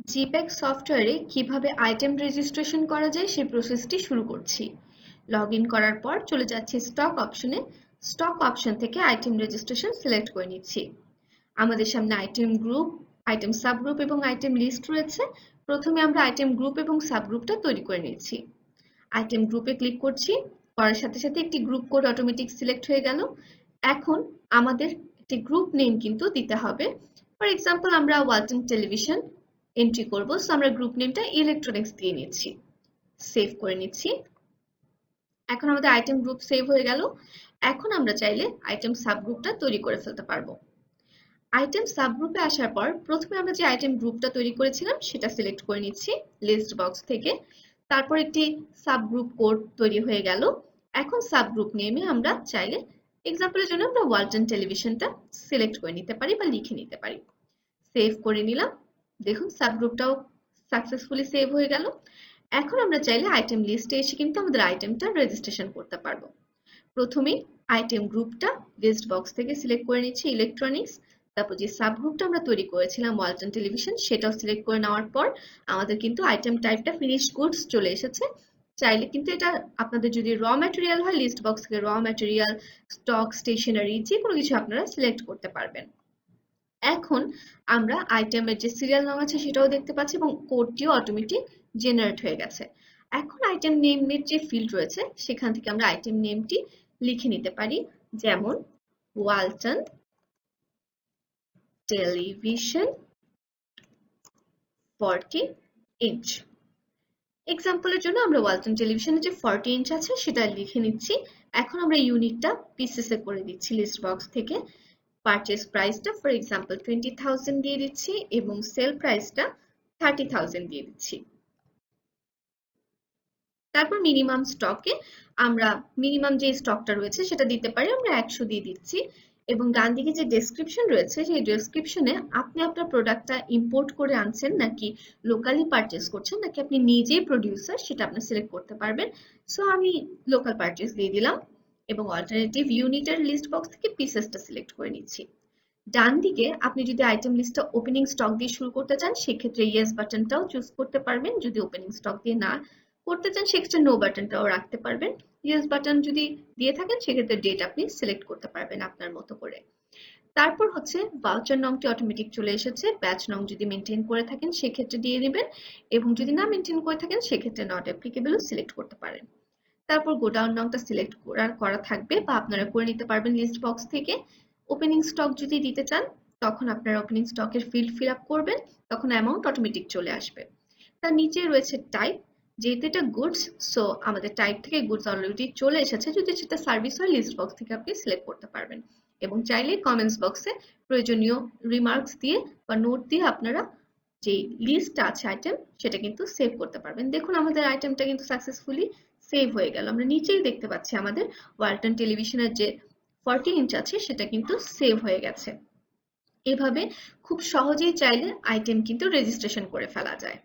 জিপ্যাক সফটওয়্যারে কিভাবে item registration করা যায় সেই প্রসেসটি শুরু করছি। লগ ইন করার পর চলে যাচ্ছি স্টক অপশনে। স্টক অপশন থেকে আইটেম রেজিস্ট্রেশন সিলেক্ট করে নিচ্ছি। আমাদের সামনে আইটেম গ্রুপ, আইটেম সাবগ্রুপ এবং আইটেম লিস্ট রয়েছে। প্রথমে আমরা আইটেম গ্রুপ এবং সাবগ্রুপটা তৈরি করে নিচ্ছি। আইটেম গ্রুপে ক্লিক করছি, করার সাথে সাথে একটি গ্রুপ কোড অটোমেটিক সিলেক্ট হয়ে গেল। এখন আমাদের একটি গ্রুপ নেম কিন্তু দিতে হবে। ফর এক্সাম্পল আমরা ওয়ালটন টেলিভিশন এন্ট্রি করব, সো আমরা গ্রুপ নেমটা ইলেকট্রনিক্স দিয়ে নিচ্ছি, সেভ করে নিচ্ছি। এখন আমাদের আইটেম গ্রুপ সেভ হয়ে গেল। এখন আমরা চাইলে আইটেম সাবগ্রুপটা তৈরি করে ফেলতে পারবো। আইটেম সাবগ্রুপে আসার পর প্রথমে আমরা যে আইটেম গ্রুপটা তৈরি করেছিলাম সেটা সিলেক্ট করে নিচ্ছি লিস্ট বক্স থেকে। তারপর একটি সাবগ্রুপ কোড তৈরি হয়ে গেল। এখন সাবগ্রুপ নেমে আমরা চাইলে এক্সাম্পলের জন্য আমরা ওয়ালটন টেলিভিশনটা সিলেক্ট করে নিতে পারি বা লিখে নিতে পারি। সেভ করে নিলাম। দেখুন সাবগ্রুপটাও সাকসেসফুলি সেভ হয়ে গেল। এখন আমরা চাইলে আইটেম লিস্টে এসে কিন্তু আমাদের আইটেমটা রেজিস্ট্রেশন করতে পারবো। প্রথমে আইটেম গ্রুপটা লিস্ট বক্স থেকে সিলেক্ট করে নিচ্ছি ইলেকট্রনিক্স। তারপর যে সাবগ্রুপটা আমরা তৈরি করেছিলাম ওয়ালটন টেলিভিশন সেটাও সিলেক্ট করে নেওয়ার পর আমাদের কিন্তু আইটেম টাইপটা ফিনিশড গুডস চলে এসেছে। চাইলে কিন্তু এটা আপনাদের যদি র ম্যাটেরিয়াল হয় লিস্ট বক্স থেকে র ম্যাটেরিয়াল, স্টক, স্টেশনারি যে কোনো কিছু আপনারা সিলেক্ট করতে পারবেন। এখন আমরা আইটেমের যে সিরিয়াল নাম আছে সেটাও দেখতে পাচ্ছি এবং কোডটিও অটোমেটিক জেনারেট হয়ে গেছে। এখন আইটেম নেমের যে ফিল্ড রয়েছে সেখান থেকে আমরা আইটেম নেমটি লিখে নিতে পারি, যেমন ওয়ালটন টেলিভিশন 40 ইঞ্চ। এক্সাম্পলের জন্য আমরা ওয়ালটন টেলিভিশনের যে 40 ইঞ্চ আছে সেটা লিখে নিচ্ছি। এখন আমরা ইউনিটটা পিসেসে করে দিচ্ছি লিস্ট বক্স থেকে। পারচেজ প্রাইসটা ফর এক্সাম্পল 20,000 দিয়ে দিচ্ছি এবং সেল প্রাইসটা 30,000 দিয়ে দিচ্ছি। তারপর মিনিমাম স্টকে আমরা মিনিমাম যে স্টকটা রয়েছে সেটা দিতে পারি, আমরা 100 দিয়ে দিচ্ছি। এবং ডান দিকে যে ডেসক্রিপশন রয়েছে সেই ডেসক্রিপশনে আপনি আপনার প্রোডাক্টটা ইম্পোর্ট করে আনছেন নাকি লোকালি পারচেজ করছেন নাকি আপনি নিজেই প্রোডিউসার সেটা আপনি সিলেক্ট করতে পারবেন। সো আমি লোকাল পারচেজ দিয়ে দিলাম এবং অল্টারনেটিভ ইউনিটের লিস্ট বক্স থেকে পিসেসটা সিলেক্ট করে নিচ্ছি। ডান দিকে আপনি যদি আইটেম লিস্টটা ওপেনিং স্টক দিয়ে শুরু করতে চান সেক্ষেত্রে ইয়েস বাটনটাও চুজ করতে পারবেন। যদি ওপেনিং স্টক দিয়ে না করতে চান সেক্ষেত্রে নো বাটনটাও রাখতে পারবেন। ইয়েস বাটন যদি দিয়ে থাকেন সেক্ষেত্রে ডেট আপনি সিলেক্ট করতে পারবেন আপনার মতো করে। তারপর হচ্ছে ভাউচার নংটি অটোমেটিক চলে এসেছে। ব্যাচ নং যদি মেনটেন করে থাকেন সেক্ষেত্রে দিয়ে দিবেন এবং যদি না মেনটেন করে থাকেন সেক্ষেত্রে নট অ্যাপ্লিকেবলও সিলেক্ট করতে পারেন। তারপর গোডাউন নংটা সিলেক্ট করা থাকবে বা আপনারা করে নিতে পারবেন লিস্ট বক্স থেকে। ওপেনিং স্টক যদি দিতে চান তখন আপনারা ওপেনিং স্টকের ফিল্ড ফিল আপ করবেন, তখন অ্যামাউন্ট অটোমেটিক চলে আসবে। তার নিচে রয়েছে টাইপ, যেহেতু এটা গুডস সো আমাদের টাইপ থেকে গুডস অলরেডি চলে এসেছে। যদি সেটা সার্ভিস হয় লিস্ট বক্স থেকে আপনি সিলেক্ট করতে পারবেন এবং চাইলে কমেন্টস বক্সে প্রয়োজনীয় রিমার্কস দিয়ে বা নোট দিয়ে আপনারা যে লিস্ট আছে আইটেম সেটা কিন্তু সেভ করতে পারবেন। দেখুন আমাদের আইটেমটা কিন্তু সাকসেসফুলি সেভ হয়ে গেল। আমরা নিচেই দেখতে পাচ্ছি আমাদের ওয়ালটন টেলিভিশনের যে 40 ইঞ্চ আছে সেটা কিন্তু সেভ হয়ে গেছে। এভাবে খুব সহজেই চাইলে আইটেম কিন্তু রেজিস্ট্রেশন করে ফেলা যায়।